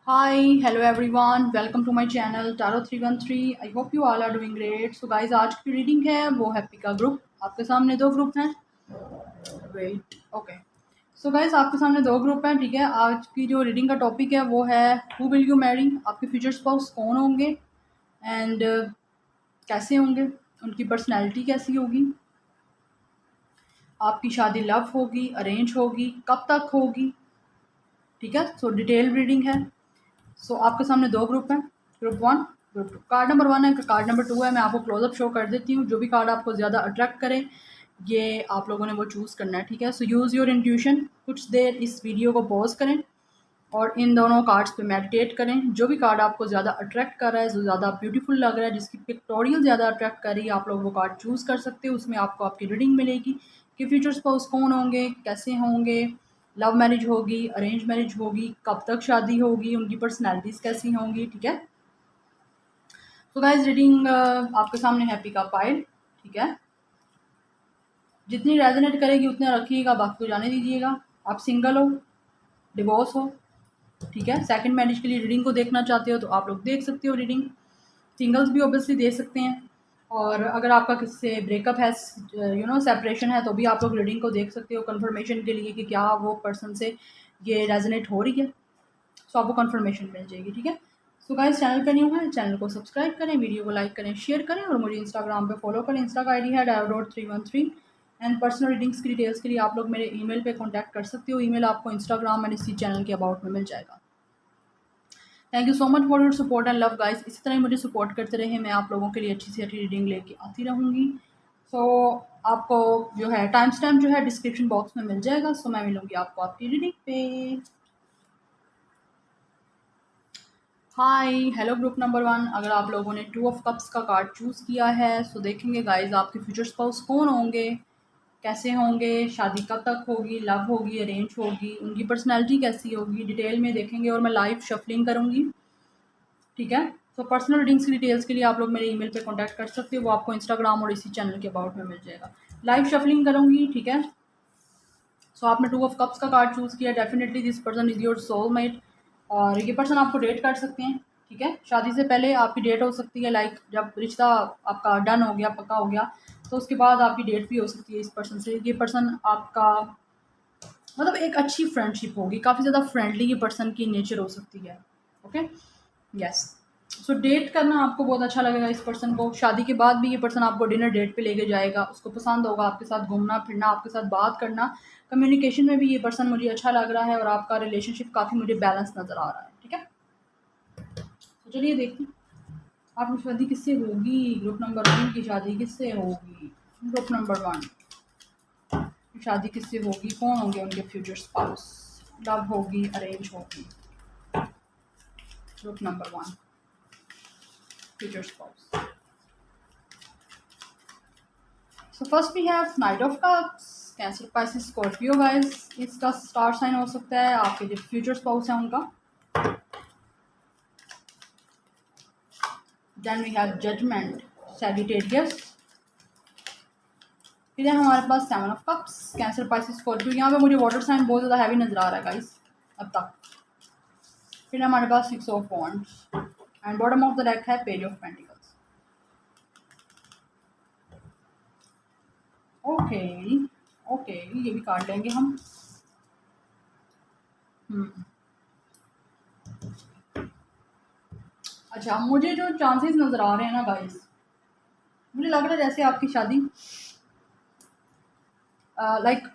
Hi, hello everyone. Welcome to my channel Tarot 313. I hope you all are doing great. So guys, आज की reading है वो है पिका group. आपके सामने दो ग्रुप हैं। Wait okay. सो गाइज आपके सामने दो ग्रुप हैं, ठीक है। आज की जो रीडिंग का टॉपिक है वो है हु विल यू मैरी। आपके फ्यूचर स्पाउस कौन होंगे एंड कैसे होंगे, उनकी पर्सनैलिटी कैसी होगी, आपकी शादी लव होगी अरेंज होगी, कब तक होगी, ठीक है। सो डिटेल रीडिंग है। सो आपके सामने दो ग्रुप हैं, group one group two. Card number one है, कार्ड नंबर टू है। मैं आपको क्लोजअप शो कर देती हूँ। जो भी कार्ड आपको ज़्यादा अट्रैक्ट करे ये आप लोगों ने वो चूज़ करना है, ठीक है। So use your intuition. कुछ देर इस वीडियो को पॉज करें और इन दोनों कार्ड्स पे मेडिटेट करें। जो भी कार्ड आपको ज़्यादा अट्रैक्ट कर रहा है, जो ज़्यादा ब्यूटीफुल लग रहा है, जिसकी पिक्टोरियल ज़्यादा अट्रैक्ट कर रही है, आप लोग वो कार्ड चूज़ कर सकते हो। उसमें आपको आपकी रीडिंग मिलेगी कि फ्यूचर स्पाउस कौन होंगे, कैसे होंगे, लव मैरिज होगी अरेंज मैरिज होगी, कब तक शादी होगी, उनकी पर्सनैलिटीज़ कैसी होंगी, ठीक है। तो गाइज रीडिंग आपके सामने है पिका पाइल, ठीक है। जितनी रेजोनेट करेगी उतना रखिएगा, बाकी को जाने दीजिएगा। आप सिंगल हो, डिवोर्स हो, ठीक है, सेकंड मैरिज के लिए रीडिंग को देखना चाहते हो तो आप लोग देख सकते हो रीडिंग। सिंगल्स भी ऑब्वियसली दे सकते हैं। और अगर आपका किससे ब्रेकअप है, सेपरेशन है, तो भी आप लोग रीडिंग को देख सकते हो कंफर्मेशन के लिए कि क्या वो पर्सन से ये रेजोनेट हो रही है। सो आपको कंफर्मेशन मिल जाएगी, ठीक है। सो गाइस, चैनल पे न्यू है, चैनल को सब्सक्राइब करें, वीडियो को लाइक करें, शेयर करें और मुझे इंस्टाग्राम पे फॉलो करें। इंस्टा का आईडी है diodot313 एंड पर्सनल रीडिंग्स की डिटेल्स के लिए आप लोग मेरे ईमेल पे कांटेक्ट कर सकते हो। ईमेल आपको इंस्टाग्राम एंड इसी चैनल के अबाउट में मिल जाएगा। Thank you so much for your support and love guys. इसी तरह मुझे सपोर्ट करते रहे, मैं आप लोगों के लिए अच्छी से अच्छी रीडिंग लेके आती रहूँगी। सो आपको जो है टाइम स्टैम्प जो है डिस्क्रिप्शन बॉक्स में मिल जाएगा। सो मैं मिलूँगी आपको आपकी रीडिंग पे। हाय हेलो ग्रुप नंबर वन। अगर आप लोगों ने टू ऑफ कप्स का कार्ड चूज़ किया है सो देखेंगे गाइज आपके फ्यूचर स्पाउस कौन होंगे, कैसे होंगे, शादी कब तक होगी, लव होगी अरेंज होगी, उनकी पर्सनैलिटी कैसी होगी, डिटेल में देखेंगे और मैं लाइव शफलिंग करूँगी, ठीक है। तो पर्सनल रीडिंग्स की डिटेल्स के लिए आप लोग मेरे ईमेल पे कांटेक्ट कर सकते हो, वो आपको इंस्टाग्राम और इसी चैनल के अबाउट में मिल जाएगा। लाइव शफलिंग करूँगी, ठीक है। सो आपने टू ऑफ कप्स का कार्ड चूज़ किया, definitely this person is your soulmate और ये पर्सन आपको डेट कर सकते हैं, ठीक है। शादी से पहले आपकी डेट हो सकती है, लाइक जब रिश्ता आपका डन हो गया, पक्का हो गया, तो उसके बाद आपकी डेट भी हो सकती है इस पर्सन से। ये पर्सन आपका मतलब एक अच्छी फ्रेंडशिप होगी, काफ़ी ज़्यादा फ्रेंडली ये पर्सन की नेचर हो सकती है, ओके यस। सो डेट करना आपको बहुत अच्छा लगेगा इस पर्सन को। शादी के बाद भी ये पर्सन आपको डिनर डेट पे लेके जाएगा, उसको पसंद होगा आपके साथ घूमना फिरना, आपके साथ बात करना, कम्युनिकेशन में भी ये पर्सन मुझे अच्छा लग रहा है और आपका रिलेशनशिप काफ़ी मुझे बैलेंस नज़र आ रहा है, ठीक है। तो चलिए देखते हैं आपकी शादी किससे होगी। ग्रुप नंबर वन की शादी किससे होगी, ग्रुप नंबर वन की शादी किससे होगी, कौन होंगे उनके फ्यूचर स्पाउस, लव होगी अरेंज होगी। Group number one future spouse. So first we have knight of cups, Cancer Pisces Scorpio guys, इसका स्टार साइन हो सकता है आपके जो फ्यूचर स्पाउस है उनका। Then we have judgement Sagittarius. फिर है हमारे पास seven of cups, Cancer Pisces Scorpio. यहाँ पे मुझे वाटर साइन बहुत ज़्यादा हैवी नजर आ रहा है गाइस अब तक। फिर हमारे पास six of wands and bottom of the deck है page of pentacles. Okay okay, ये भी कार्ड लेंगे हम। अच्छा, मुझे जो चांसेस नज़र आ रहे हैं ना गाइस, मुझे लग रहा है जैसे आपकी शादी लाइक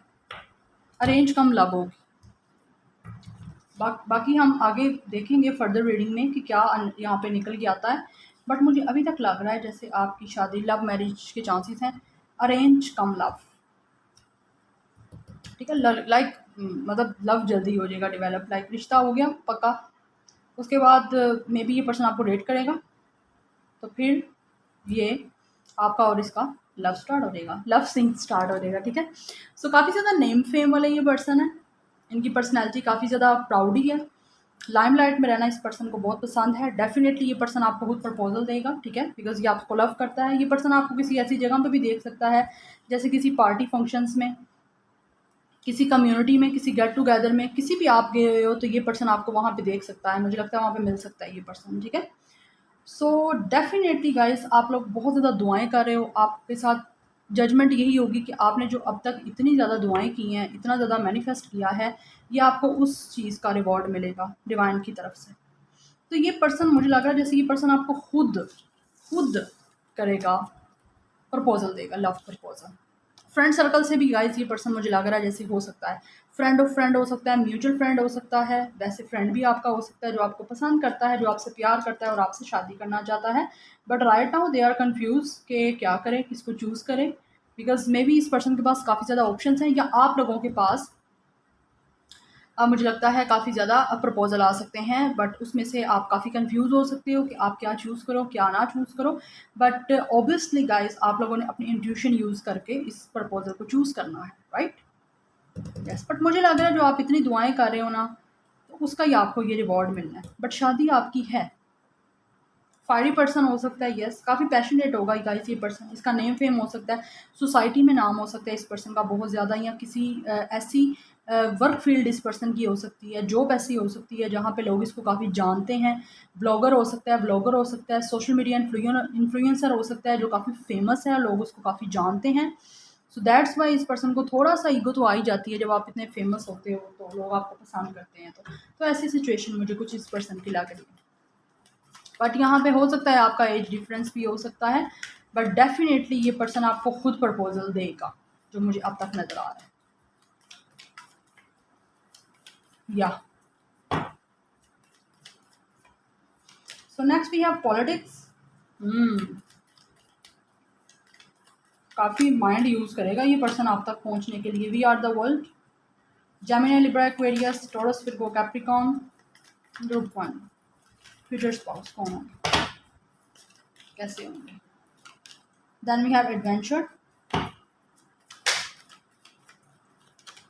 अरेंज कम लव होगी। बाकी हम आगे देखेंगे फर्दर रीडिंग में कि क्या यहाँ पे निकल के आता है। बट मुझे अभी तक लग रहा है जैसे आपकी शादी लव मैरिज के चांसेस हैं, अरेंज कम लव, ठीक है। लाइक मतलब लव जल्दी हो जाएगा डेवलप, लाइक रिश्ता हो गया पक्का, उसके बाद मे बी ये पर्सन आपको डेट करेगा, तो फिर ये आपका और इसका लव स्टार्ट हो जाएगा, लव सिंक स्टार्ट हो जाएगा, ठीक है। सो काफ़ी ज़्यादा नेम फेम वाले ये पर्सन है, इनकी पर्सनैलिटी काफ़ी ज़्यादा प्राउडी है, लाइमलाइट में रहना इस पर्सन को बहुत पसंद है। डेफिनेटली ये पर्सन आपको खुद प्रपोजल देगा, ठीक है, बिकॉज ये आपको लव करता है। ये पर्सन आपको किसी ऐसी जगह पे भी देख सकता है जैसे किसी पार्टी फंक्शंस में, किसी कम्युनिटी में, किसी गेट टुगेदर में, किसी भी आप गए हुए हो तो ये पर्सन आपको वहाँ पे देख सकता है, मुझे लगता है वहाँ पे मिल सकता है ये पर्सन, ठीक है। सो डेफिनेटली गाइस आप लोग बहुत ज़्यादा दुआएं कर रहे हो, आपके साथ जजमेंट यही होगी कि आपने जो अब तक इतनी ज़्यादा दुआएं की हैं, इतना ज़्यादा मैनिफेस्ट किया है, ये आपको उस चीज़ का रिवॉर्ड मिलेगा डिवाइन की तरफ से। तो ये पर्सन मुझे लग रहा है जैसे ये पर्सन आपको खुद खुद करेगा, प्रपोजल देगा, लव प्रपोजल। फ्रेंड सर्कल से भी गाइस ये पर्सन मुझे लग रहा है जैसे हो सकता है फ्रेंड ऑफ फ्रेंड हो सकता है, म्यूचुअल फ्रेंड हो सकता है, वैसे फ्रेंड भी आपका हो सकता है जो आपको पसंद करता है, जो आपसे प्यार करता है और आपसे शादी करना चाहता है। But right now they are confuse कि क्या करें, किसको चूज़ करें, बिकॉज मे बी इस पर्सन के पास काफ़ी ज़्यादा ऑप्शन हैं, या आप लोगों के पास मुझे लगता है काफ़ी ज़्यादा प्रपोज़ल आ सकते हैं, बट उसमें से आप काफ़ी कंफ्यूज हो सकते हो कि आप क्या चूज़ करो, क्या ना चूज़ करो। बट ऑब्वियसली गाइस आप लोगों ने अपनी इंट्यूशन यूज़ करके इस प्रपोज़ल को चूज़ करना है, राइट। यस, बट मुझे लग रहा है जो आप इतनी दुआएं कर रहे हो ना, तो उसका ही आपको ये रिवॉर्ड मिलना है। बट शादी आपकी है। फायरी पर्सन हो सकता है, यस, काफ़ी पैशनेट होगा गाइस ये पर्सन, इसका नेम फेम हो सकता है, सोसाइटी में नाम हो सकता है इस पर्सन का बहुत ज़्यादा, या किसी ऐसी वर्क फील्ड इस पर्सन की हो सकती है, जॉब ऐसी हो सकती है जहाँ पे लोग इसको काफ़ी जानते हैं। ब्लॉगर हो सकता है, ब्लॉगर हो सकता है, सोशल मीडिया इन्फ्लुएंसर हो सकता है जो काफ़ी फेमस है, लोग उसको काफ़ी जानते हैं। सो दैट्स वाई इस पर्सन को थोड़ा सा ईगो तो आ ही जाती है जब आप इतने फेमस होते हो, तो लोग आपको पसंद करते हैं। तो ऐसी सिचुएशन मुझे कुछ इस पर्सन की लग रही है। बट यहाँ पे हो सकता है आपका एज डिफरेंस भी हो सकता है, बट डेफिनेटली ये पर्सन आपको खुद प्रपोजल देगा जो मुझे अब तक नज़र आ रहा है। या so next we have politics. काफ़ी माइंड यूज़ करेगा ये पर्सन आप तक पहुँचने के लिए। We are the world, Gemini, Libra, Aquarius, Taurus, Virgo, Capricorn. Group 1 future spouse कौन होंगे, कैसे होंगे। Then we have adventure.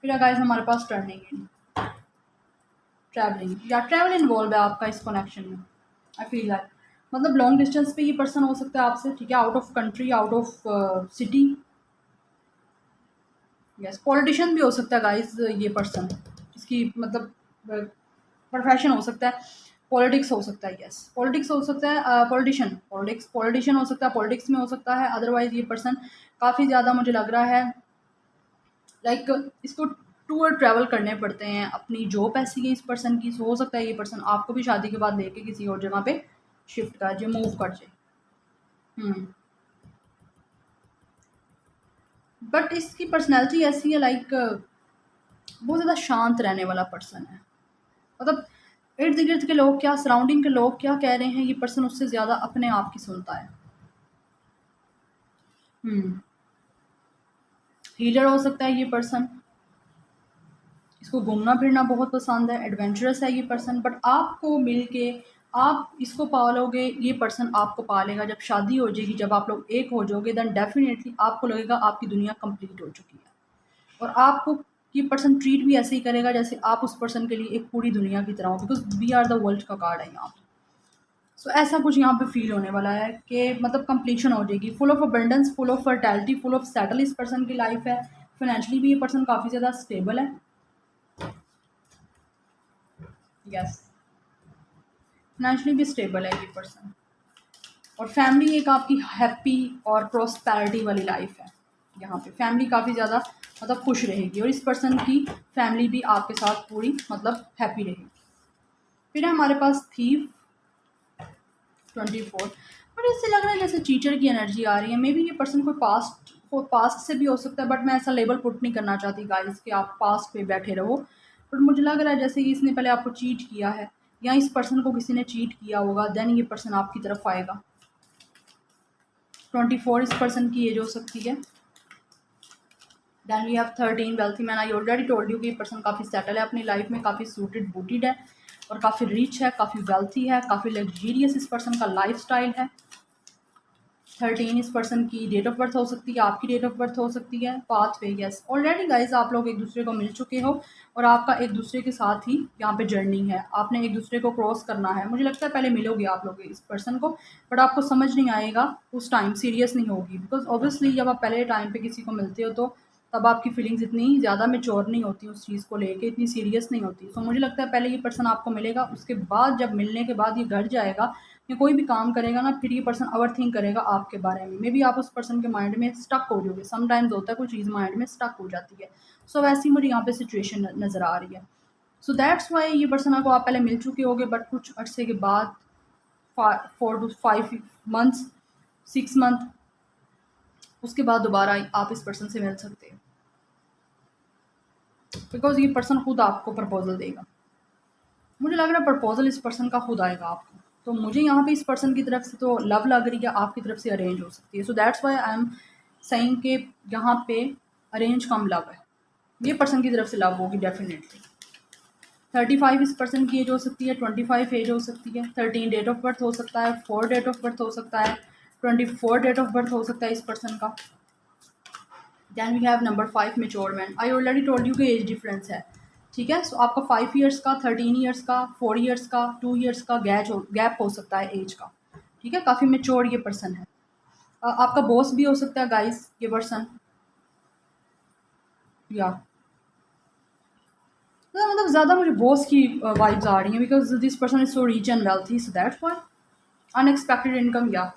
फिर गाइस हमारे पास टर्निंग इन, ट्रैवलिंग, या ट्रैवल इन्वॉल्व है आपका इस कनेक्शन में। आई फील दैट मतलब लॉन्ग डिस्टेंस पे ये पर्सन हो सकता है आपसे, ठीक है, out of country, out of city. Yes, politician भी हो सकता है गाइस ये पर्सन, इसकी मतलब प्रोफेशन हो सकता है, पॉलिटिक्स हो सकता है। यस, पॉलिटिक्स हो सकता है, पॉलिटिशियन हो सकता है, पॉलिटिक्स में हो सकता है। अदरवाइज ये पर्सन काफ़ी ज़्यादा मुझे लग रहा है लाइक इसको टूर ट्रैवल करने पड़ते हैं, अपनी जॉब ऐसी है इस पर्सन की। सो हो सकता है ये पर्सन आपको भी शादी के बाद लेके किसी और जगह पे शिफ्ट कर जाए, मूव कर जाए। बट इसकी पर्सनैलिटी ऐसी है लाइक बहुत ज़्यादा शांत रहने वाला पर्सन है, मतलब इर्द गिर्द के लोग क्या, सराउंडिंग के लोग क्या कह रहे हैं, ये पर्सन उससे ज़्यादा अपने आप की सुनता है। हीलर हो सकता है ये पर्सन, इसको घूमना फिरना बहुत पसंद है, एडवेंचरस है ये पर्सन। बट आपको मिल के आप इसको पालोगे, ये पर्सन आपको पालेगा। जब शादी हो जाएगी, जब आप लोग एक हो जाओगे, देन डेफिनेटली आपको लगेगा आपकी दुनिया कंप्लीट हो चुकी है, और आपको ये पर्सन ट्रीट भी ऐसे ही करेगा जैसे आप उस पर्सन के लिए एक पूरी दुनिया की तरह हो, because we are the world का कार्ड है यहाँ पे। सो ऐसा कुछ यहाँ पे फील होने वाला है कि मतलब कंप्लीशन हो जाएगी, full of abundance, full of fertility, full of settle इस पर्सन की लाइफ है। फाइनेंशियली भी ये पर्सन काफ़ी ज़्यादा स्टेबल है। यस, फाइनेंशियली भी स्टेबल है ये पर्सन, और फैमिली एक आपकी हैप्पी और प्रोस्पेरिटी वाली लाइफ है। यहाँ पे फैमिली काफ़ी ज़्यादा मतलब खुश रहेगी, और इस पर्सन की फैमिली भी आपके साथ पूरी मतलब हैप्पी रहेगी। फिर हमारे पास थीव 24, बट इससे लग रहा है जैसे टीचर की एनर्जी आ रही है। मे बी ये पर्सन कोई पास्ट से भी हो सकता है, बट मैं ऐसा लेबल पुट नहीं करना चाहती गाइस कि आप पास्ट पे बैठे रहो। बट मुझे लग रहा है जैसे कि इसने पहले आपको चीट किया है, या इस पर्सन को किसी ने चीट किया होगा, देन ये पर्सन आपकी तरफ आएगा। 24 इस पर्सन की एज हो सकती है। Then we have 13 wealthy man. I already told you कि ये पर्सन काफ़ी सेटल है अपनी लाइफ में, काफ़ी सूटेड बूटेड है, और काफ़ी रिच है, काफ़ी वेल्थी है, काफ़ी लग्जीरियस इस पर्सन का लाइफ स्टाइल है। 13 इस पर्सन की डेट ऑफ बर्थ हो सकती है, आपकी डेट ऑफ बर्थ हो सकती है। पाथ वे, यस, ऑलरेडी गाइज आप लोग एक दूसरे को मिल चुके हो, और आपका एक दूसरे के साथ ही यहाँ पे जर्नी है, आपने एक दूसरे को क्रॉस करना है। मुझे लगता है पहले मिलोगे आप लोग इस पर्सन को, बट आपको समझ नहीं आएगा उस टाइम, सीरियस नहीं होगी, बिकॉज ऑब्वियसली जब आप पहले टाइम पे किसी को मिलते हो तो तब आपकी फीलिंग्स इतनी ज़्यादा मैच्योर नहीं होती उस चीज़ को लेके, इतनी सीरियस नहीं होती। सो मुझे लगता है पहले ये पर्सन आपको मिलेगा, उसके बाद जब मिलने के बाद ये घर जाएगा या कोई भी काम करेगा ना, फिर ये पर्सन ओवर थिंक करेगा आपके बारे में। मे बी आप उस पर्सन के माइंड में स्टक हो जाओगे। समटाइम्स होता है कोई चीज़ माइंड में स्टक हो जाती है। सो वैसी मुझे यहाँ पे सिचुएशन नज़र आ रही है। सो दैट्स वाई ये पर्सन को आप पहले मिल चुके होगे, बट कुछ अरसे के बाद 4 to 5 मंथ्स, 6 मंथ, उसके बाद दोबारा आप इस पर्सन से मिल सकते हैं, बिकॉज ये पर्सन खुद आपको प्रपोजल देगा। मुझे लग रहा है प्रपोजल इस पर्सन का खुद आएगा आपको। तो मुझे यहाँ पे इस पर्सन की तरफ से तो लव लग रही है, आपकी तरफ से अरेंज हो सकती है। सो that's Y I am saying कि यहाँ पे अरेंज कम लव है। ये पर्सन की तरफ से लव होगी डेफिनेटली। 35 इस पर्सन की एज हो सकती है, 25 एज हो सकती है, 13 डेट ऑफ बर्थ हो सकता है, 4 डेट ऑफ बर्थ हो सकता है, 24 डेट ऑफ बर्थ हो सकता है इस पर्सन का। Then we have number 5 mature man. I already told you कि एज डिफरेंस है, ठीक है। सो आपका 5 ईयर्स का, 13 ईयर्स का, 4 ईयर्स का, 2 ईयर्स का गैप हो सकता है एज का, ठीक है। काफ़ी मेच्योर ये पर्सन है। आपका बॉस भी हो सकता है गाइस ये पर्सन, या तो मतलब ज़्यादा मुझे बॉस की वाइब्स आ रही हैं, because this person is so rich and wealthy. So that's why unexpected income. या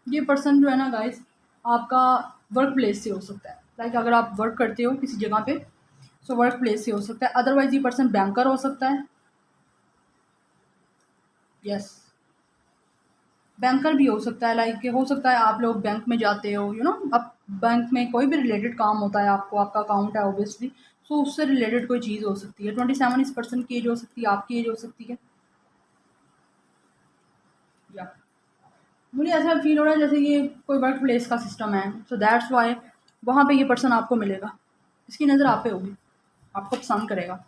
ये पर्सन जो है ना गाइस, आपका वर्क प्लेस से हो सकता है। लाइक अगर आप वर्क करते हो किसी जगह पे, सो वर्क प्लेस से हो सकता है। अदरवाइज ये पर्सन बैंकर हो सकता है। यस, बैंकर भी हो सकता है। लाइक हो सकता है आप लोग बैंक में जाते हो, यू नो, अब बैंक में कोई भी रिलेटेड काम होता है आपको, आपका अकाउंट है ऑब्वियसली, सो उससे रिलेटेड कोई चीज़ हो सकती है। 27 इस पर्सन की एज हो सकती है, आपकी एज हो सकती है। या मुझे ऐसा फील हो रहा है जैसे ये कोई वर्क प्लेस का सिस्टम है। सो दैट्स वाई वहाँ पे ये पर्सन आपको मिलेगा, इसकी नज़र आप पे होगी, आपको पसंद करेगा।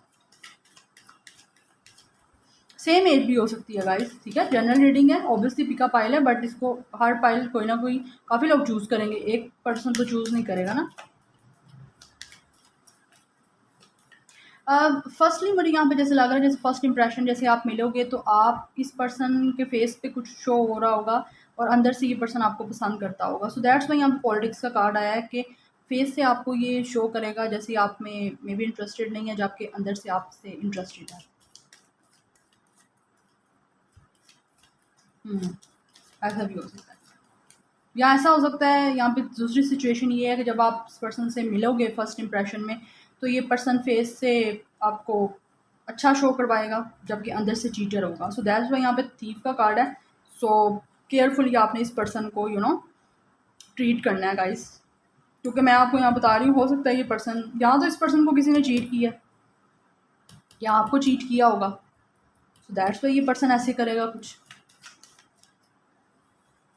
सेम एज भी हो सकती है गाइस, ठीक है। जनरल रीडिंग है, ऑब्वियसली पिका पाइल है, बट इसको हर पाइल कोई ना कोई, काफ़ी लोग चूज़ करेंगे, एक पर्सन तो चूज़ नहीं करेगा ना। फर्स्टली मुझे यहाँ पे जैसे लग रहा है जैसे फर्स्ट इंप्रेशन, जैसे आप मिलोगे तो आप इस पर्सन के फेस पे कुछ शो हो रहा होगा और अंदर से ये पर्सन आपको पसंद करता होगा। सो दैट्स वाई यहाँ पे पॉलिटिक्स का कार्ड आया है कि फेस से आपको ये शो करेगा जैसे आप में मे भी इंटरेस्टेड नहीं है, जबकि अंदर से आपसे इंटरेस्टेड है। ऐसा भी हो सकता है, या ऐसा हो सकता है यहाँ पे दूसरी सिचुएशन ये है कि जब आप इस पर्सन से मिलोगे फर्स्ट इंप्रेशन में, तो ये पर्सन फेस से आपको अच्छा शो करवाएगा, जबकि अंदर से चीटर होगा। सो दैट्स वाई यहाँ पे थीफ का कार्ड है। सो केयरफुली आपने इस पर्सन को ट्रीट करना है गाइस, क्योंकि मैं आपको यहाँ बता रही हूँ, हो सकता है ये पर्सन, या तो इस पर्सन को किसी ने चीट किया या आपको चीट किया होगा। सो दैट्स वाई ये पर्सन ऐसे करेगा कुछ,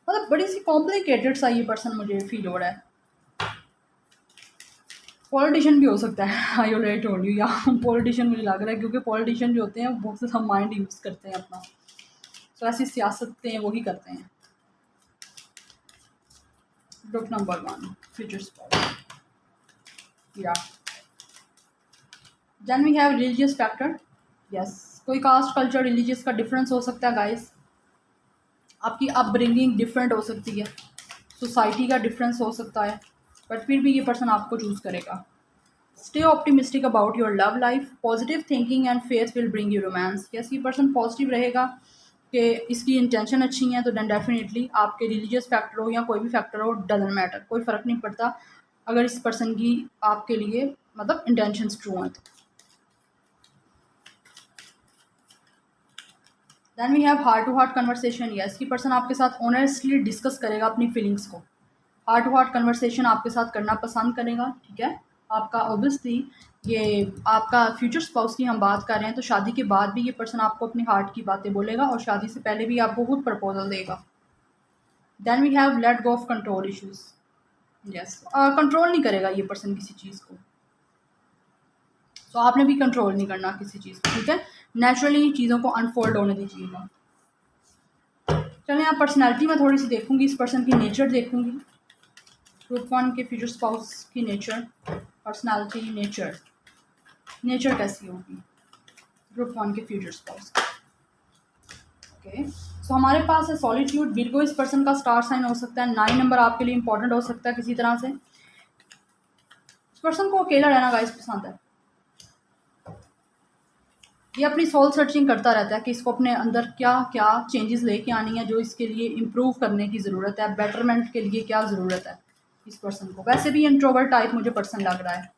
मतलब बड़ी सी कॉम्प्लिकेटेड सा ये पर्सन मुझे फील हो रहा है। पॉलिटिशियन भी हो सकता है, आई ऑलरेडी टोल्ड यू, या पॉलिटिशियन मुझे लग रहा है, क्योंकि पॉलिटिशियन जो होते हैं वो बहुत ज़्यादा माइंड यूज़ करते हैं अपना। तो ऐसी सियासतें वही करते हैं। Group number 1 future spot. या then we have religious factor. Yes, कोई कास्ट कल्चर रिलीजियस का डिफरेंस हो सकता है गाइस, आपकी अपब्रिंगिंग डिफरेंट हो सकती है, सोसाइटी का डिफरेंस हो सकता है, बट फिर भी ये पर्सन आपको चूज़ करेगा। Stay optimistic about your love life, positive thinking and faith will bring you romance. Yes, ये पर्सन पॉजिटिव रहेगा कि इसकी इंटेंशन अच्छी है, तो देन डेफिनेटली आपके रिलीजियस फैक्टर हो या कोई भी फैक्टर हो, डजंट मैटर, कोई फ़र्क नहीं पड़ता अगर इस पर्सन की आपके लिए मतलब इंटेंशंस ट्रू हैं। Then we have heart to heart conversation. Yes, ये पर्सन आपके साथ ऑनेस्टली डिस्कस करेगा अपनी फीलिंग्स को, हार्ट टू हार्ट कन्वर्सेशन आपके साथ करना पसंद करेगा, ठीक है। आपका ऑब्वियसली ये आपका फ्यूचर स्पाउस की हम बात कर रहे हैं, तो शादी के बाद भी ये पर्सन आपको अपनी हार्ट की बातें बोलेगा और शादी से पहले भी आपको खुद प्रपोजल देगा। Then we have let go of control issues. Yes, control नहीं करेगा ये पर्सन किसी चीज़ को, तो आपने भी कंट्रोल नहीं करना किसी चीज़ को, ठीक है। नेचुरली चीज़ों को अनफोल्ड होने दीजिएगा। चलें, आप पर्सनैलिटी में थोड़ी सी देखूंगी, इस पर्सन की नेचर देखूंगी। ग्रुप 1 के फ्यूचर स्पाउस की नेचर, पर्सनालिटी, नेचर कैसी होगी ग्रुप 1 के फ्यूचर स्पाउस। ओके, सो हमारे पास है सॉलिट्यूड। विर्गो इस पर्सन का स्टार साइन हो सकता है। 9 नंबर आपके लिए इंपॉर्टेंट हो सकता है किसी तरह से। इस पर्सन को अकेला रहना गाइस पसंद है। ये अपनी सोल सर्चिंग करता रहता है कि इसको अपने अंदर क्या क्या चेंजेस लेके आनी है, जो इसके लिए इम्प्रूव करने की ज़रूरत है, बेटरमेंट के लिए क्या ज़रूरत है इस पर्सन को। वैसे भी इंट्रोवर्ट टाइप मुझे पर्सन लग रहा है,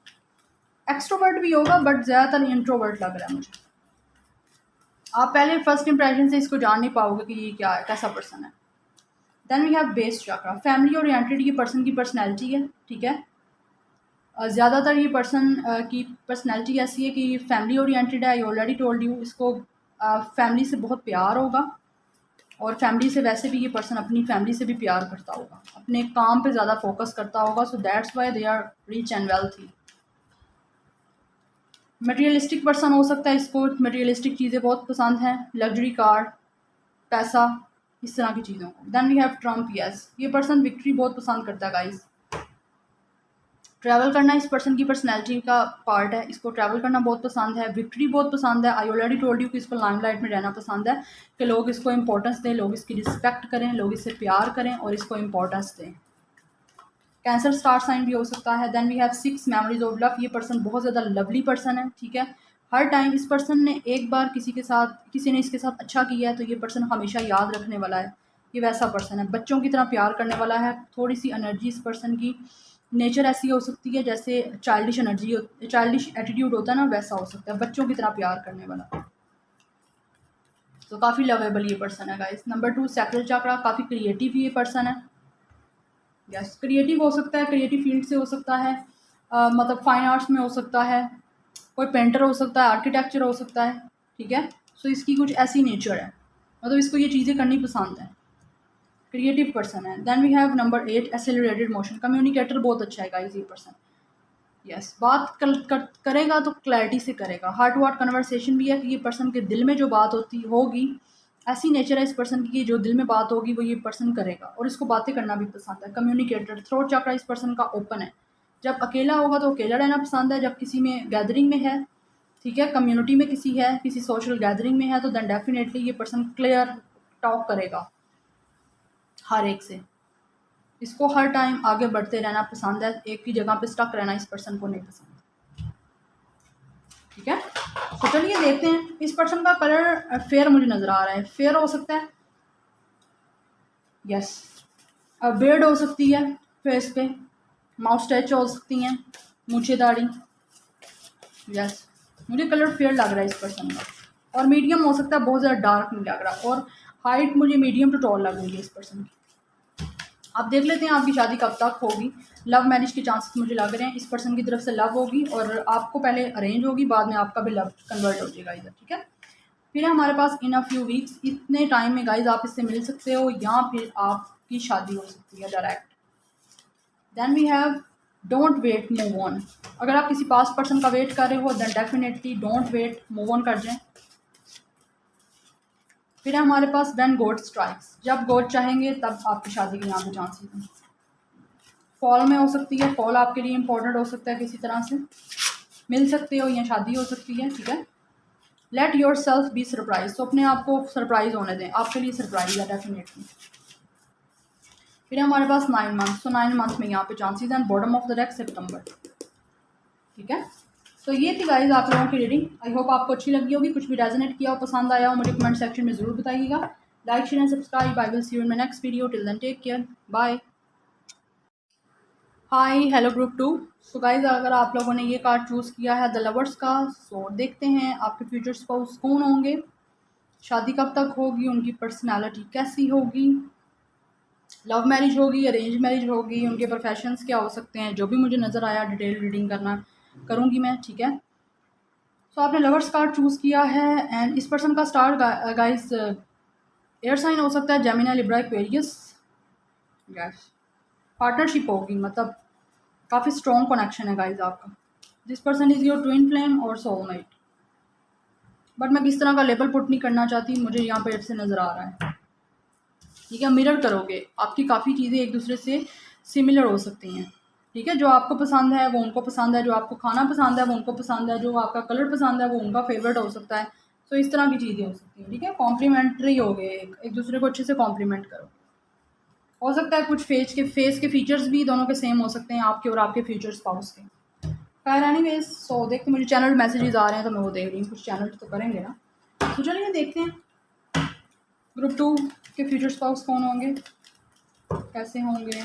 एक्सट्रोवर्ट भी होगा बट ज़्यादातर इंट्रोवर्ट लग रहा है मुझे। आप पहले फर्स्ट इंप्रेशन से इसको जान नहीं पाओगे कि ये क्या है, कैसा पर्सन है। Then we have base chakra, family oriented ये पर्सन की पर्सनैलिटी है, ठीक है। ज़्यादातर ये पर्सन की पर्सनैलिटी ऐसी है कि फैमिली ओरिएंटेड है। आई ऑलरेडी टोल्ड यू, इसको फैमिली से बहुत प्यार होगा, और फैमिली से वैसे भी ये पर्सन अपनी फैमिली से भी प्यार करता होगा, अपने काम पे ज़्यादा फोकस करता होगा। So that's why they are rich and wealthy. Materialistic person हो सकता है, इसको मटेरियलिस्टिक चीज़ें बहुत पसंद हैं, लग्जरी कार, पैसा, इस तरह की चीज़ों को। Then we have trump, yes ये पर्सन विक्ट्री बहुत पसंद करता है गाइस। ट्रैवल करना इस पर्सन की पर्सनैलिटी का पार्ट है, इसको ट्रैवल करना बहुत पसंद है, विक्ट्री बहुत पसंद है। आई ऑलरेडी टोल्ड यू कि इसको लाइमलाइट में रहना पसंद है, कि लोग इसको इंपॉर्टेंस दें, लोग इसकी रिस्पेक्ट करें, लोग इससे प्यार करें और इसको इंपॉर्टेंस दें। कैंसर स्टार साइन भी हो सकता है। Then we have 6 memories of love, ये पर्सन बहुत ज़्यादा लवली पर्सन है, ठीक है। हर टाइम इस पर्सन ने एक बार किसी ने इसके साथ अच्छा किया है तो ये पर्सन हमेशा याद रखने वाला है। ये वैसा पर्सन है, बच्चों की तरह प्यार करने वाला है। थोड़ी सी एनर्जी इस पर्सन की, नेचर ऐसी हो सकती है जैसे चाइल्डिश एटीट्यूड होता है ना, वैसा हो सकता है, बच्चों की तरह प्यार करने वाला। तो काफ़ी लवेबल ये पर्सन है गाइस। नंबर 2 सैक्रल चक्रा, काफ़ी क्रिएटिव ये पर्सन है। यस क्रिएटिव हो सकता है, क्रिएटिव फील्ड से हो सकता है, मतलब फाइन आर्ट्स में हो सकता है, कोई पेंटर हो सकता है, आर्किटेक्चर हो सकता है, ठीक है। सो इसकी कुछ ऐसी नेचर है, मतलब इसको ये चीज़ें करनी पसंद है, क्रिएटिव पर्सन है। Then we have number 8 accelerated motion, communicator बहुत अच्छा है गाइस ये पर्सन। यस बात करेगा तो क्लैरिटी से करेगा, हार्ट टू हार्ट कन्वर्सेशन भी है कि ये पर्सन के दिल में जो बात होगी, ऐसी नेचर है इस पर्सन की, जो दिल में बात होगी वो ये पर्सन करेगा, और इसको बातें करना भी पसंद है। कम्युनिकेटर, थ्रोट चक्रा इस पर्सन का ओपन है, जब अकेला होगा तो अकेला रहना पसंद है, जब किसी में गैदरिंग में है, ठीक है, कम्युनिटी में किसी सोशल गैदरिंग में है, तो देन डेफिनेटली ये पर्सन क्लियर टॉक करेगा हर एक से। इसको हर टाइम आगे बढ़ते रहना पसंद है, एक ही जगह पे स्टक रहना इस पर्सन को नहीं पसंद, ठीक है। तो चलिए देखते हैं, इस पर्सन का कलर फेयर मुझे नज़र आ रहा है, फेयर हो सकता है, यस बेयर्ड हो सकती है फेस पे, माउस्टैच हो सकती हैं, मूछे दाढ़ी, यस मुझे कलर फेयर लग रहा है इस पर्सन का, और मीडियम हो सकता है, बहुत ज़्यादा डार्क नहीं लग रहा, और हाइट मुझे मीडियम टू टॉल लग रही है इस पर्सन की। आप देख लेते हैं आपकी शादी कब तक होगी। लव मैरिज के चांसेस मुझे लग रहे हैं, इस पर्सन की तरफ से लव होगी, और आपको पहले अरेंज होगी, बाद में आपका भी लव कन्वर्ट हो जाएगा इधर, ठीक है। फिर हमारे पास इन अ फ्यू वीक्स, इतने टाइम में गाइज आप इससे मिल सकते हो, या फिर आपकी शादी हो सकती है direct. Then we have don't wait, move on. अगर आप किसी पास पर्सन का वेट कर रहे हो then definitely don't wait, move on कर जाएं। फिर हमारे पास व्हेन गॉड स्ट्राइक्स, जब गॉड चाहेंगे तब आपकी शादी के यहाँ पे चांसेस हैं। फॉल में हो सकती है, फॉल आपके लिए इंपॉर्टेंट हो सकता है, किसी तरह से मिल सकते हो या शादी हो सकती है, ठीक है। Let your self be surprise, तो अपने आप को सरप्राइज होने दें, आपके लिए सरप्राइज है डेफिनेटली। फिर हमारे पास 9 मंथ, तो 9 मंथ में यहाँ पे चांसेस हैं। बॉटम ऑफ द डेक सितंबर, ठीक है। तो ये थी गाइज आप लोगों की रीडिंग, आई होप आपको अच्छी लगी होगी, कुछ भी रेजोनेट किया हो, पसंद आया हो, मुझे कमेंट सेक्शन में ज़रूर बताइएगा। Like share and subscribe, I will see you in my next video, till then take care, bye. Hi hello group 2। So guys अगर आप लोगों ने ये कार्ड चूज़ किया है द लवर्स का, सो देखते हैं आपके फ्यूचर स्पाउस कौन होंगे, शादी कब तक होगी, उनकी पर्सनालिटी कैसी होगी, लव मैरिज होगी, अरेंज मैरिज होगी, उनके प्रोफेशंस क्या हो सकते हैं, जो भी मुझे नज़र आया डिटेल रीडिंग करूँगी मैं, ठीक है। सो आपने लवर्स कार्ड चूज़ किया है, एंड इस पर्सन का स्टार गाइज एयर साइन हो सकता है, Gemini, Libra, Aquarius. Yes partnership होगी, मतलब काफ़ी स्ट्रॉन्ग कनेक्शन है गाइज आपका। This person is your twin flame और सोलमेट, बट मैं किस तरह का लेबल पुट नहीं करना चाहती, मुझे यहाँ पर से नज़र आ रहा है, ठीक है। मिरर करोगे, आपकी काफ़ी चीज़ें एक दूसरे से सिमिलर हो सकती हैं, ठीक है। जो आपको पसंद है वो उनको पसंद है, जो आपको खाना पसंद है वो उनको पसंद है, जो आपका कलर पसंद है वो उनका फेवरेट हो सकता है। तो इस तरह की चीज़ें हो सकती हैं, ठीक है। कॉम्प्लीमेंट्री हो गए, एक दूसरे को अच्छे से कॉम्प्लीमेंट करो। हो सकता है कुछ फेस के फीचर्स भी दोनों के सेम हो सकते हैं, आपके और आपके फ्यूचर स्पाउस के। खैर एनीवेज, सो देखते मुझे चैनल मैसेजेस आ रहे हैं तो मैं वो देख रही हूँ, कुछ चैनल तो करेंगे ना। तो चलिए देखते हैं ग्रुप 2 के फ्यूचर स्पाउस कौन होंगे, कैसे होंगे।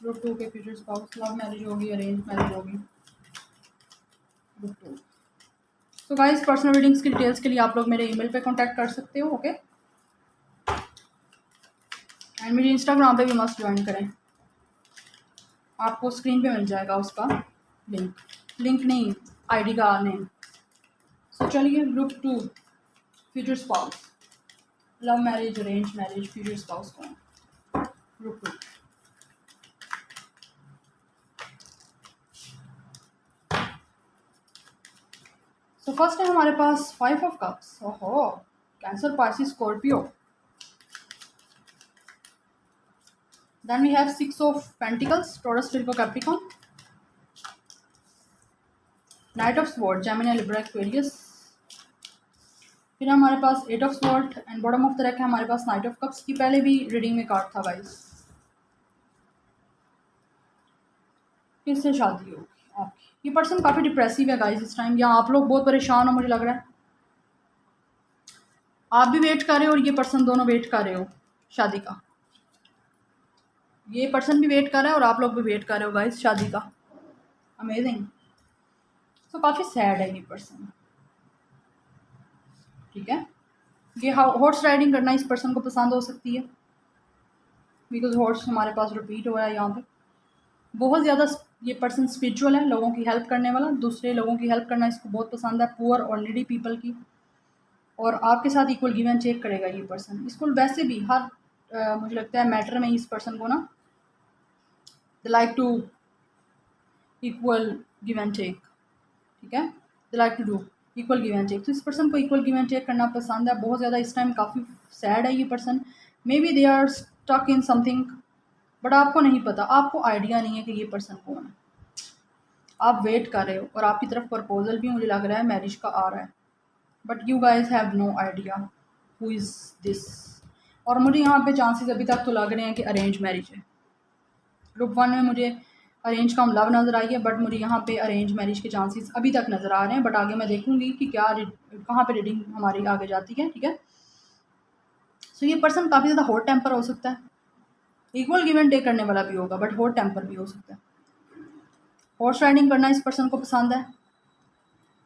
ग्रुप 2 के फ्यूचर स्पाउस, लव मैरिज होगी, अरेंज मैरिज होगी। ग्रुप 2। तो गाइस पर्सनल रीडिंग्स की डिटेल्स के लिए आप लोग मेरे ईमेल पे कांटेक्ट कर सकते हो, ओके। एंड मेरे इंस्टाग्राम पे भी मस्ट ज्वाइन करें, आपको स्क्रीन पे मिल जाएगा उसका लिंक नहीं, आईडी का नेम। सो चलिए group 2 future spouse, love marriage, arrange marriage, future spouse कौन, ग्रुप 2। सो फर्स्ट है हमारे पास 5 ऑफ कप्स। ओहो, Cancer, Pisces, Scorpio. Then we have 6 of pentacles, Taurus, Virgo, Capricorn. Knight of sword, Gemini, Libra, Aquarius. फिर हमारे पास 8 of sword and bottom of the deck है हमारे पास नाइट ऑफ कप्स की पहले भी रीडिंग में कार्ड था गाइस। किससे शादी होगी आपकी? ये पर्सन काफ़ी डिप्रेसिव है गाइस इस टाइम, या आप लोग बहुत परेशान हो मुझे लग रहा है। आप भी वेट कर रहे हो और ये पर्सन, दोनों वेट कर रहे हो शादी का। ये पर्सन भी वेट कर रहा है और आप लोग भी वेट कर रहे हो गाइस शादी का। अमेजिंग। तो काफ़ी सैड है ये पर्सन, ठीक है। ये हॉर्स राइडिंग करना इस पर्सन को पसंद हो सकती है, बिकॉज हॉर्स हमारे पास रिपीट हो रहा है यहाँ पे। बहुत ज़्यादा ये पर्सन स्पिरिचुअल है, लोगों की हेल्प करने वाला, दूसरे लोगों की हेल्प करना इसको बहुत पसंद है, पुअर और नीडी पीपल की। और आपके साथ इक्वल गिव एंड टेक करेगा ये पर्सन। इसको वैसे भी हर मुझे लगता है मैटर में इस पर्सन को ना they like to equal give and take, ठीक है। They like to do equal give and take. तो इस पर्सन को इक्वल गिव एंड टेक करना पसंद है बहुत ज़्यादा। इस टाइम काफ़ी सैड है ये person, maybe they are stuck in something, but आपको नहीं पता, आपको आइडिया नहीं है कि ये पर्सन कौन है। आप वेट कर रहे हो और आपकी तरफ प्रपोजल भी मुझे लग रहा है मैरिज का आ रहा है, but you guys have no idea who is this. और मुझे यहाँ पे चांसेस अभी तक तो लग रहे हैं कि अरेंज मैरिज है। ग्रुप 1 में मुझे अरेंज कम लव नज़र आई है, बट मुझे यहाँ पे अरेंज मैरिज के चांसेस अभी तक नज़र आ रहे हैं, बट आगे मैं देखूंगी कि क्या कहाँ पे रीडिंग हमारी आगे जाती है, ठीक है। सो ये पर्सन काफ़ी ज़्यादा हॉट टेम्पर हो सकता है, इक्वल गिव एंड टेक करने वाला भी होगा, बट हॉट टेम्पर भी हो सकता है। हॉर्स राइडिंग करना इस पर्सन को पसंद है,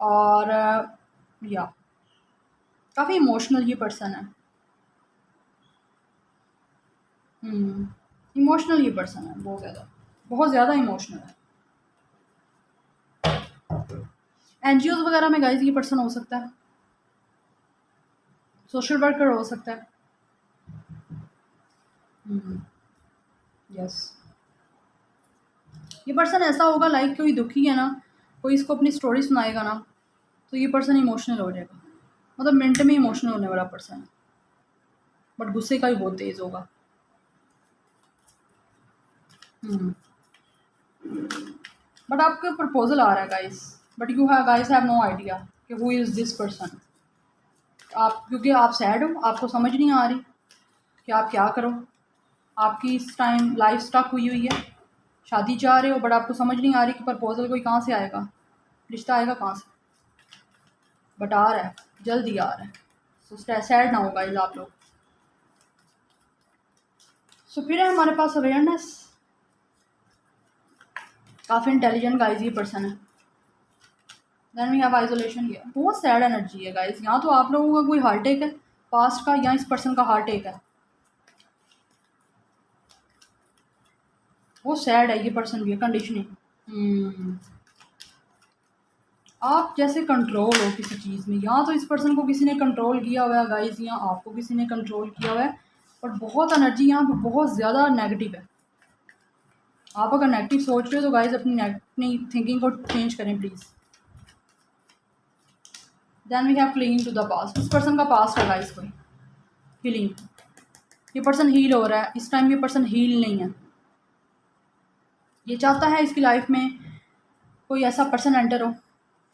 और या काफ़ी इमोशनल ये पर्सन है। इमोशनल ये पर्सन है, बहुत ज़्यादा इमोशनल है। एनजीओ वगैरह में गाइज ये पर्सन हो सकता है, सोशल वर्कर हो सकता है। यस, ये पर्सन ऐसा होगा लाइक कोई दुखी है ना, कोई इसको अपनी स्टोरी सुनाएगा ना, तो ये पर्सन इमोशनल हो जाएगा, मतलब मिनट में इमोशनल होने वाला पर्सन है, बट गुस्से का भी बहुत तेज होगा। बट आपके प्रपोजल आ रहा है guys, but you have guys have no idea कि हु इज़ दिस पर्सन। आप क्योंकि आप सैड हो, आपको समझ नहीं आ रही कि आप क्या करो। आपकी इस टाइम लाइफ स्टक हुई हुई है, शादी चाह रहे हो बट आपको समझ नहीं आ रही कि प्रपोजल कोई कहाँ से आएगा, रिश्ता आएगा कहाँ से, बट आ रहा है, जल्दी आ रहा है। सो सैड ना हो गाइस आप लोग। सो फिर है हमारे पास अवेयरनेस, काफ़ी इंटेलिजेंट गाइस ये पर्सन है। देन वी हैव आइसोलेशन, ये बहुत सैड एनर्जी है गाइस। यहाँ तो आप लोगों का कोई हार्ट अटैक है पास्ट का, या इस पर्सन का हार्ट अटैक है, वो सैड है ये पर्सन भी है, कंडीशनिंग। आप जैसे कंट्रोल हो किसी चीज़ में, यहाँ तो इस पर्सन को किसी ने कंट्रोल किया हुआ है गाइस, यहाँ आपको किसी ने कंट्रोल किया हुआ है, और बहुत एनर्जी यहाँ पे बहुत ज़्यादा नेगेटिव है। आप अगर नेगेटिव सोच रहे हो तो गाइस अपनी थिंकिंग को चेंज करें please. Then we have clinging to the past, इस पर्सन का पास्ट है गाइस कोई हीलिंग, ये पर्सन हील हो रहा है इस टाइम, ये पर्सन हील नहीं है। ये चाहता है इसकी लाइफ में कोई ऐसा पर्सन एंटर हो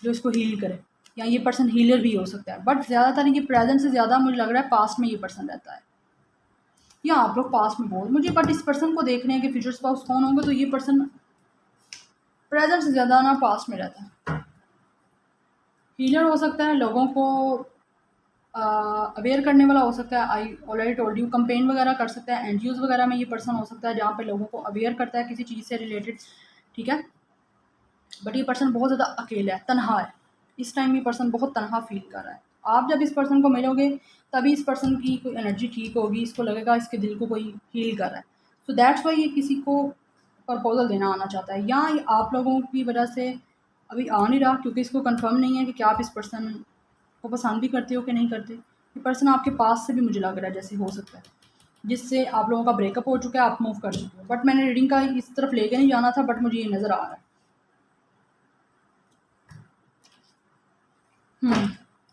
जो इसको हील करे, या ये पर्सन हीलर भी हो सकता है, बट ज़्यादातर ये प्रेजेंट से ज़्यादा मुझे लग रहा है पास्ट में ये पर्सन रहता है, या आप लोग पास्ट में बहुत मुझे, बट इस पर्सन को देख रहे हैं कि फ्यूचर स्पाउस कौन होंगे, तो ये पर्सन प्रेजेंट से ज़्यादा ना पास्ट में रहता है। हीलर हो सकता है, लोगों को अवेयर करने वाला हो सकता है। आई ऑलरेडी टोल्ड यू, कंपेन वगैरह कर सकता है। एनजीओज़ वगैरह में ये पर्सन हो सकता है जहाँ पे लोगों को अवेयर करता है किसी चीज़ से रिलेटेड, ठीक है। बट ये पर्सन बहुत ज़्यादा अकेला है, तनहा है। इस टाइम ये पर्सन बहुत तनहा फील कर रहा है। आप जब इस पर्सन को मिलोगे तभी इस पर्सन की कोई एनर्जी ठीक होगी, इसको लगेगा इसके दिल को कोई हील कर रहा है। सो दैट्स वाई ये किसी को प्रपोजल देना आना चाहता है, या ये आप लोगों की वजह से अभी आ नहीं रहा क्योंकि इसको कंफर्म नहीं है कि क्या आप इस पर्सन को पसंद भी करते हो कि नहीं करते। ये पर्सन आपके पास से भी मुझे लग रहा है जैसे हो सकता है, जिससे आप लोगों का ब्रेकअप हो चुका है, आप मूव कर चुके हो। बट मैंने रीडिंग का इस तरफ लेके नहीं जाना था, बट मुझे ये नज़र आ रहा है।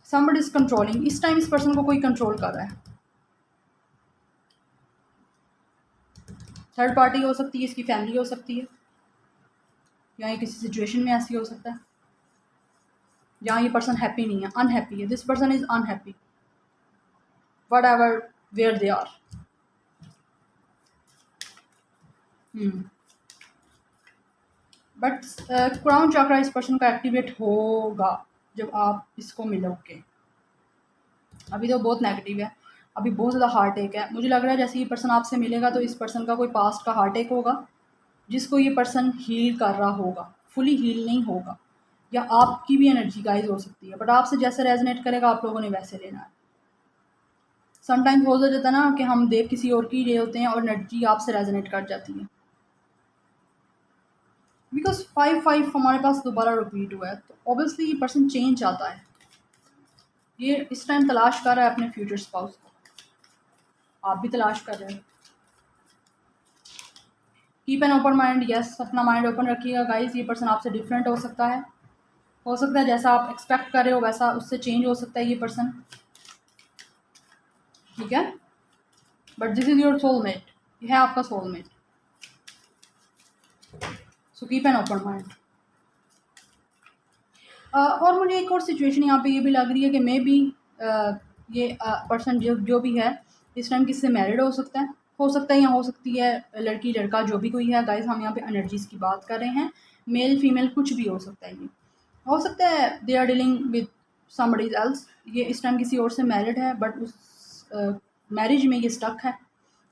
Somebody is controlling. इस टाइम इस पर्सन को कोई कंट्रोल कर रहा है। थर्ड पार्टी हो सकती है, इसकी फैमिली हो सकती है, या ये किसी सिचुएशन में ऐसी हो सकता है जहाँ ये पर्सन हैप्पी नहीं है, अनहैप्पी है। This person is unhappy whatever where they are. But crown chakra इस पर्सन का एक्टिवेट होगा जब आप इसको मिलोगे। अभी तो बहुत नेगेटिव है, अभी बहुत ज़्यादा हार्ट अटैक है। मुझे लग रहा है जैसे ये पर्सन आपसे मिलेगा तो इस पर्सन का कोई पास्ट का हार्ट अटैक होगा जिसको ये पर्सन हील कर रहा होगा, फुली हील नहीं होगा। या आपकी भी एनर्जी गाइज हो सकती है, बट आपसे जैसे रेजनेट करेगा आप लोगों ने वैसे लेना है। समटाइम्स हो जाता है ना कि हम देख किसी और की रहे होते हैं और एनर्जी आपसे रेजनेट कर जाती है। बिकॉज 5-5 हमारे पास दोबारा रिपीट हुआ है, तो ऑब्वियसली ये पर्सन चेंज आता है। ये इस टाइम तलाश कर रहा है अपने फ्यूचर स्पाउस को, आप भी तलाश कर रहे हो। Keep an open mind, yes, अपना माइंड ओपन रखिएगा गाइस। ये पर्सन आपसे डिफरेंट हो सकता है जैसा आप एक्सपेक्ट कर रहे हो वैसा उससे चेंज हो सकता है ये पर्सन, ठीक है। But this is your soulmate, ये है आपका soulmate. So keep an open mind. और मुझे एक और सिचुएशन यहाँ पे ये भी लग रही है कि मे बी ये पर्सन जो भी है इस टाइम किससे मैरिड हो सकता है या हो सकती है लड़की लड़का जो भी कोई है गाइस। हम यहाँ पे एनर्जीज की बात कर रहे हैं, मेल फीमेल कुछ भी हो सकता है। ये हो सकता है they are dealing with somebody else. ये इस टाइम किसी और से मैरिड है बट उस मैरिज में ये स्टक है,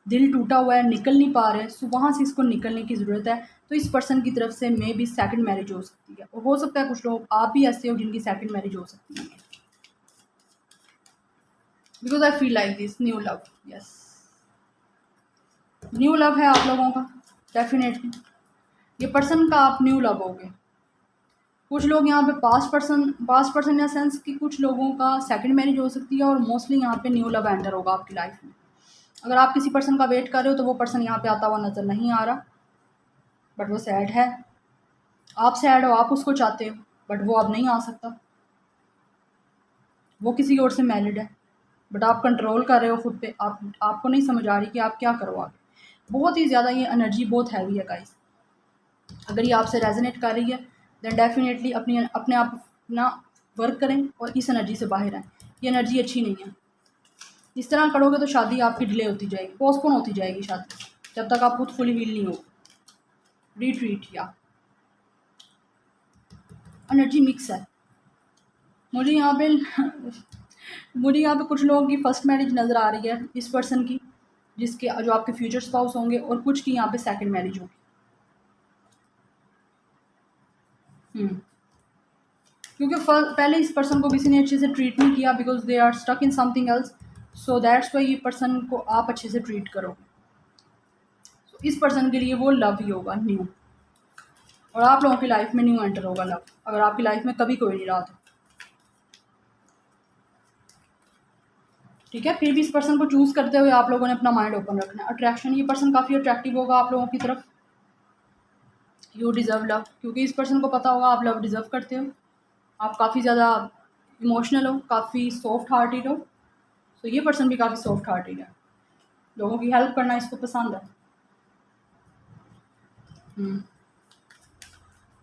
दिल टूटा हुआ है, निकल नहीं पा रहे। सो वहाँ से इसको निकलने की ज़रूरत है। तो इस पर्सन की तरफ से मे बी सेकंड मैरिज हो सकती है, और हो सकता है कुछ लोग आप भी ऐसे हो जिनकी सेकंड मैरिज हो सकती है। Because I feel like this new love, yes, new love है आप लोगों का डेफिनेटली। ये पर्सन का आप न्यू लव होगे। कुछ लोग यहाँ पे पास्ट पर्सन या सेंस कि कुछ लोगों का सेकंड मैरिज हो सकती है, और मोस्टली यहाँ पे न्यू लव एंटर होगा आपकी लाइफ में। अगर आप किसी पर्सन का वेट कर रहे हो तो वो पर्सन यहाँ पे आता हुआ नज़र नहीं आ रहा, बट वो सैड है। आप सैड हो, आप उसको चाहते हो, बट वो अब नहीं आ सकता, वो किसी और से मैरिड है। बट आप कंट्रोल कर रहे हो खुद पे, आपको नहीं समझ आ रही कि आप क्या करो आगे। बहुत ही ज़्यादा ये एनर्जी बहुत हैवी है गाइस। अगर ये आपसे रेजोनेट कर रही है देन डेफिनेटली अपने आप अपना वर्क करें और इस एनर्जी से बाहर आएँ। ये एनर्जी अच्छी नहीं है। इस तरह करोगे तो शादी आपकी डिले होती जाएगी, पोस्टपोन होती जाएगी शादी, जब तक आप खुद फुली हील नहीं हो। रिट्रीट या एनर्जी मिक्स है मुझे यहाँ पे मुझे यहाँ पे कुछ लोगों की फर्स्ट मैरिज नज़र आ रही है इस पर्सन की, जिसके जो आपके फ्यूचर स्पाउस होंगे, और कुछ की यहाँ पे सेकंड मैरिज होगी। क्योंकि पहले इस पर्सन को किसी ने अच्छे से ट्रीट नहीं किया because they are stuck in something else. So that's why ये पर्सन को आप अच्छे से ट्रीट करोगे। so, इस पर्सन के लिए वो लव ही होगा न्यू, और आप लोगों की लाइफ में न्यू एंटर होगा लव, अगर आपकी लाइफ में कभी कोई नहीं रहा तो, ठीक है। फिर भी इस पर्सन को चूज़ करते हुए आप लोगों ने अपना माइंड ओपन रखना है। अट्रैक्शन, ये पर्सन काफ़ी अट्रैक्टिव होगा आप लोगों की तरफ। यू डिज़र्व लव, क्योंकि इस पर्सन को पता होगा आप लव डिज़र्व करते हो। आप काफ़ी ज़्यादा इमोशनल हो, काफ़ी सॉफ्ट हार्टेड हो। तो ये पर्सन भी काफ़ी सॉफ्ट हार्टेड है, लोगों की हेल्प करना इसको पसंद है।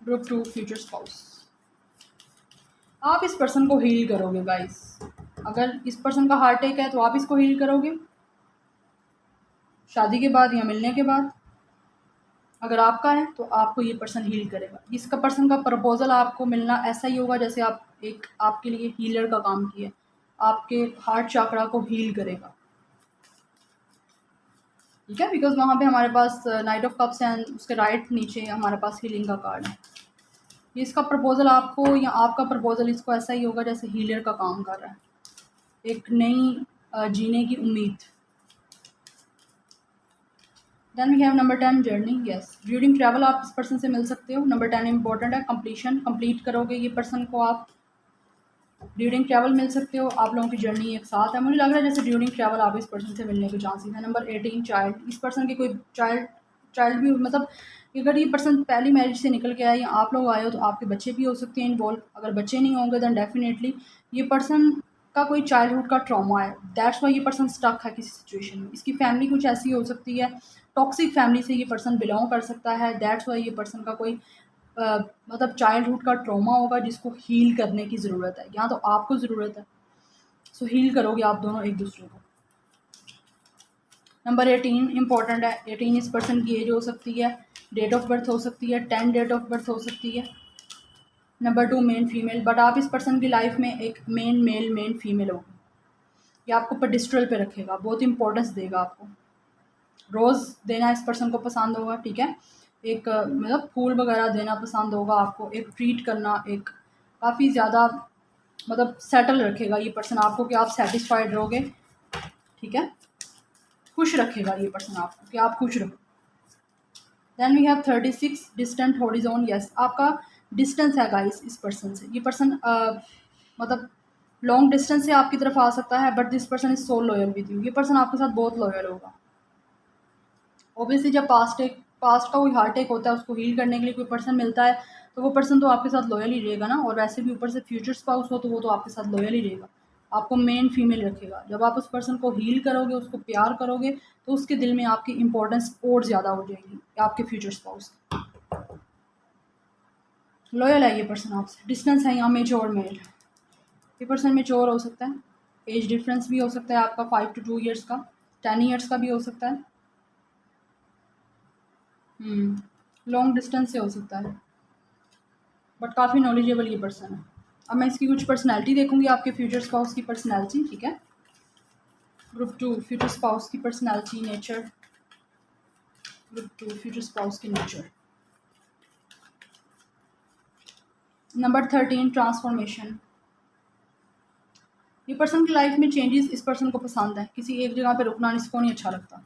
Group 2 future spouse. आप इस पर्सन को हील करोगे गाइस। अगर इस पर्सन का हार्ट अटैक है तो आप इसको हील करोगे शादी के बाद या मिलने के बाद। अगर आपका है तो आपको ये पर्सन हील करेगा। इसका पर्सन का प्रपोजल आपको मिलना ऐसा ही होगा जैसे आप एक आपके लिए हीलर का काम किया, आपके हार्ट चाकरा को हील करेगा, ठीक है। बिकॉज वहाँ पे हमारे पास नाइट ऑफ कप्स हैं, उसके राइट नीचे हमारे पास हीलिंग का कार्ड है। इसका प्रपोजल आपको या आपका प्रपोजल इसको ऐसा ही होगा जैसे हीलर का काम कर रहा है, एक नई जीने की उम्मीद। Then we have number 10 journey. Yes, during travel आप इस पर्सन से मिल सकते हो। नंबर 10 इंपॉर्टेंट है, कंप्लीशन, कंप्लीट करोगे ये पर्सन को आप ड्यूरिंग ट्रैवल मिल सकते हो। आप लोगों की जर्नी एक साथ है, मुझे लग रहा है जैसे ड्यूरिंग ट्रैवल आप इस पर्सन से मिलने के चांसेस है। नंबर 18 चाइल्ड, इस पर्सन के कोई चाइल्ड भी मतलब अगर ये पर्सन पहली मैरिज से निकल के आए या आप लोग आए हो तो आपके बच्चे भी हो सकते हैं इन्वॉल्व। अगर बच्चे नहीं होंगे दैन डेफिनेटली ये पर्सन का कोई चाइल्डहुड का ट्रॉमा है, दैट्स वाई ये पर्सन स्टक है किसी सिचुएशन में। इसकी फैमिली कुछ ऐसी हो सकती है, टॉक्सिक फैमिली से ये पर्सन बिलोंग कर सकता है, दैट्स वाई ये पर्सन का कोई मतलब चाइल्डहुड का ट्रॉमा होगा जिसको हील करने की ज़रूरत है, यहाँ तो आपको ज़रूरत है। सो हील करोगे आप दोनों एक दूसरे को। नंबर 18 इंपॉर्टेंट है, 18 इस पर्सन की एज हो सकती है, डेट ऑफ बर्थ हो सकती है, 10 डेट ऑफ बर्थ हो सकती है। नंबर 2 मेन फीमेल, बट आप इस पर्सन की लाइफ में एक मेन मेल मेन फीमेल होगी, ये आपको पेडिस्ट्रल पे रखेगा, बहुत इंपॉर्टेंस देगा आपको। रोज़ देना इस पर्सन को पसंद होगा, ठीक है। एक मतलब फूल वगैरह देना पसंद होगा आपको, एक ट्रीट करना, एक काफ़ी ज़्यादा मतलब सेटल रखेगा ये पर्सन आपको कि आप सेटिस्फाइड रहोगे, ठीक है। खुश रखेगा ये पर्सन आपको कि आप खुश रहो। Then we have 36 distant horizon. Yes, आपका डिस्टेंस है गाइस इस पर्सन से। ये पर्सन मतलब लॉन्ग डिस्टेंस से आपकी तरफ आ सकता है, but this person is so loyal with you. ये पर्सन आपके साथ बहुत लॉयल होगा। ऑब्वियसली जब पास्ट का कोई हार्ट अटैक होता है उसको हील करने के लिए कोई पर्सन मिलता है तो वो पर्सन तो आपके साथ लॉयल ही रहेगा ना, और वैसे भी ऊपर से फ्यूचर स्पाउस हो तो वो तो आपके साथ लॉयल ही रहेगा, आपको मेन फीमेल रखेगा। जब आप उस पर्सन को हील करोगे, उसको प्यार करोगे, तो उसके दिल में आपकी इंपॉर्टेंस और ज़्यादा हो जाएगी आपके फ्यूचर स्पाउस। लॉयल है ये पर्सन आपसे। डिस्टेंस है यहाँ मेच्योर मेल, ये पर्सन मेच्योर हो सकता है, एज डिफरेंस भी हो सकता है आपका 5 to 2 ईयर्स का, 10 ईयर्स का भी हो सकता है, लॉन्ग डिस्टेंस से हो सकता है, बट काफ़ी नॉलेजेबल ये पर्सन है। अब मैं इसकी कुछ पर्सनैलिटी देखूंगी, आपके फ्यूचर स्पाउस की पर्सनैलिटी, ठीक है। ग्रुप 2 फ्यूचर स्पाउस की personality nature, group 2 future spouse की नेचर। नंबर 13 ट्रांसफॉर्मेशन, ये पर्सन की लाइफ में चेंजेस इस पर्सन को पसंद है, किसी एक जगह पे रुकना इसको नहीं अच्छा लगता,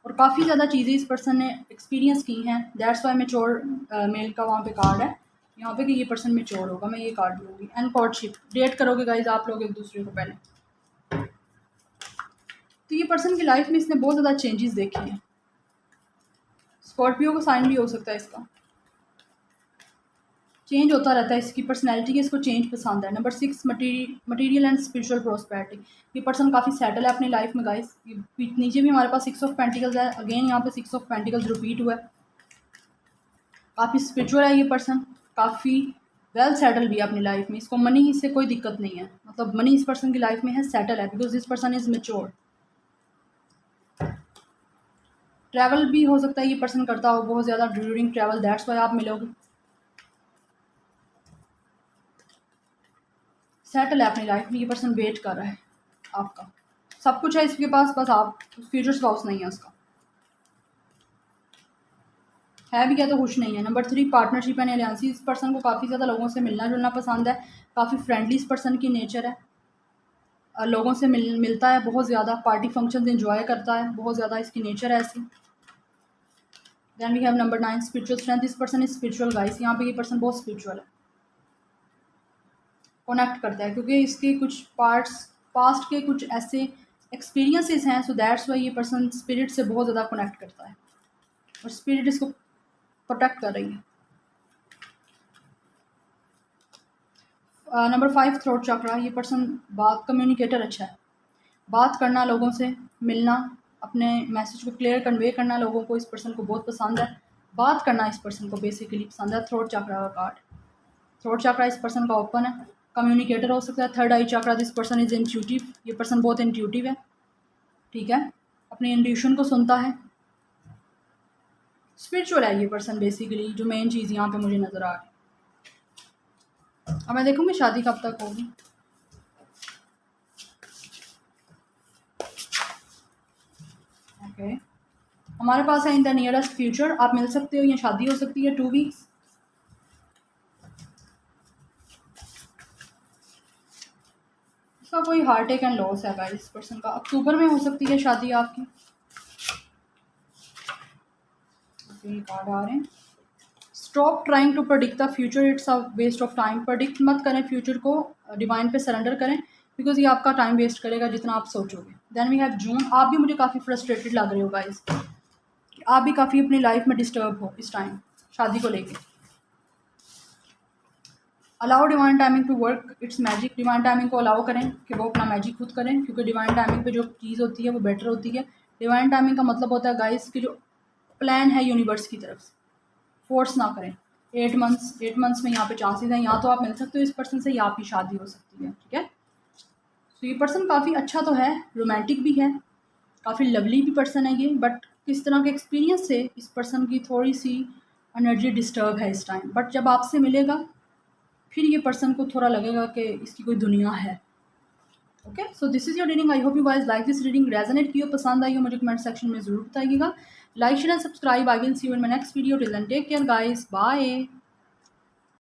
और काफ़ी ज़्यादा चीज़ें इस पर्सन ने एक्सपीरियंस की हैं, दैट्स वाई मेच्योर मेल का वहाँ पे कार्ड है यहाँ पे कि ये पर्सन मेच्योर होगा, मैं ये कार्ड लूँगी। एंड कॉर्डशिप, डेट करोगे गाइज आप लोग एक दूसरे को पहले, तो ये पर्सन की लाइफ में इसने बहुत ज़्यादा चेंजेस देखे हैं। स्कॉर्पियो का साइन भी हो सकता है इसका, चेंज होता रहता है इसकी पर्सनैलिटी की, इसको चेंज पसंद है। Number 6 material and spiritual prosperity, ये पर्सन काफ़ी सेटल है अपनी लाइफ में गाइस। नीचे भी हमारे पास 6 ऑफ पेंटिकल्स है, अगेन यहाँ पे 6 ऑफ पेंटिकल्स रिपीट हुआ है। काफ़ी स्पिरिचुअल है ये पर्सन, काफ़ी वेल सेटल भी है अपनी लाइफ में, इसको मनी से कोई दिक्कत नहीं है, मतलब मनी इस पर्सन की लाइफ में है, सेटल है, because this person is mature. Travel भी हो सकता है ये पर्सन करता हो बहुत ज़्यादा ड्यूरिंग ट्रैवल, दैट्स वाई आप मिलोगे। सेटल है अपनी लाइफ में, ये पर्सन वेट कर रहा है आपका, सब कुछ है इसके पास, बस आप फ्यूचर स्पाउस नहीं है उसका, है भी क्या तो खुश नहीं है। नंबर 3 पार्टनरशिप एंड एलियंसी, इस पर्सन को काफ़ी ज़्यादा लोगों से मिलना जुलना पसंद है, काफ़ी फ्रेंडली इस पर्सन की नेचर है, लोगों से मिलता है बहुत ज़्यादा, पार्टी फंक्शन इंजॉय करता है बहुत ज़्यादा, इसकी नेचर है ऐसी। Then we have number 9 spiritual strength, इस पर्सन इज स्पिरिचुअल गाइस, यहाँ पे ये पर्सन बहुत स्पिरिचुअल है, कनेक्ट करता है क्योंकि इसके कुछ पास्ट के कुछ ऐसे एक्सपीरियंसेस हैं, सो दैट्स वाई ये पर्सन स्पिरिट से बहुत ज़्यादा कनेक्ट करता है और स्पिरिट इसको प्रोटेक्ट कर रही है। नंबर 5 थ्रोट चक्रा, ये पर्सन कम्युनिकेटर अच्छा है, बात करना, लोगों से मिलना, अपने मैसेज को क्लियर कन्वे करना लोगों को, इस पर्सन को बहुत पसंद है, बात करना इस पर्सन को बेसिकली पसंद है। थ्रोट चक्रा का कार्ड, थ्रोट चक्रा इस पर्सन का ओपन है, कम्युनिकेटर हो सकता है। Third I chakra, this person is intuitive, ये पर्सन बहुत इंट्यूटिव है, ठीक है, अपने इंट्यूशन को सुनता है, स्पिरिचुअल है ये पर्सन बेसिकली, जो मेन चीज़ यहाँ पे मुझे नज़र आ रही है। अब मैं देखूँगी शादी कब तक होगी। ओके, हमारे पास है इन द नियरेस्ट फ्यूचर, आप मिल सकते हो या शादी हो सकती है 2 वीक्स। इसका कोई हार्ट अटैक एंड लॉस है गाइस, इस पर्सन का अक्टूबर में हो सकती है शादी आपकी। कार्ड आ रहे हैं, stop trying to predict the future, it's a waste of time. Predict मत करें फ्यूचर को, डिवाइन पे सरेंडर करें, बिकॉज ये आपका टाइम वेस्ट करेगा जितना आप सोचोगे। देन वी हैव जून, आप भी मुझे काफ़ी फ्रस्ट्रेटेड लग रहे हो गाइस, आप भी काफ़ी अपनी लाइफ में डिस्टर्ब हो इस टाइम शादी को लेके। Allow divine timing to work its magic, divine timing को अलाउ करें कि वो अपना मैजिक खुद करें, क्योंकि डिवाइन टाइमिंग पे जो चीज़ होती है वो बेटर होती है। डिवाइन टाइमिंग का मतलब होता है गाइस कि जो प्लान है यूनिवर्स की तरफ से, फोर्स ना करें। 8 मंथ्स में यहाँ पे चांसेस हैं, या तो आप मिल सकते हो इस पर्सन से या आपकी शादी हो सकती है, ठीक है। तो ये पर्सन काफ़ी अच्छा तो है, रोमांटिक भी है, काफ़ी लवली भी पर्सन है ये, बट किस तरह के एक्सपीरियंस से इस पर्सन की थोड़ी सी एनर्जी डिस्टर्ब है इस टाइम। बट जब आपसे मिलेगा फिर ये पर्सन को थोड़ा लगेगा कि इसकी कोई दुनिया है। Okay, so this is your reading. I hope you guys like this reading, resonate की हो, पसंद आई हो, मुझे कमेंट सेक्शन में ज़रूर बताइएगा। Like share and subscribe. I will see you in my next video. Till then take care guys, bye.